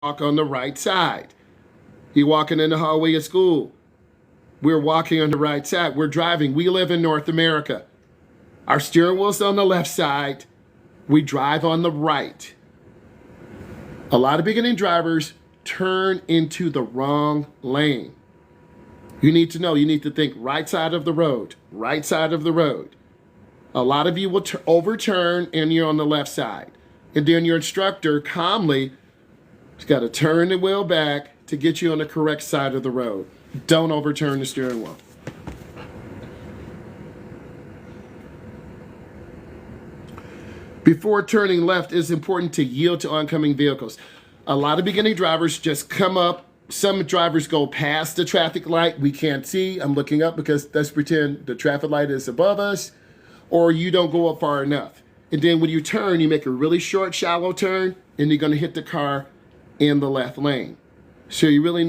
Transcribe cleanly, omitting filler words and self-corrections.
walk on the right side. You're walking in the hallway of school. We're walking on the right side. We're driving. We live in North America. Our steering wheel's on the left side. We drive on the right. A lot of beginning drivers turn into the wrong lane. You need to know, you need to think right side of the road, right side of the road. A lot of you will overturn and you're on the left side. And then your instructor calmly has got to turn the wheel back to get you on the correct side of the road. Don't overturn the steering wheel. Before turning left, it's important to yield to oncoming vehicles. A lot of beginning drivers just come up. Some drivers go past the traffic light. We can't see. I'm looking up because let's pretend the traffic light is above us. Or you don't go up far enough. And then when you turn, you make a really short, shallow turn, and you're going to hit the car in the left lane. So you really need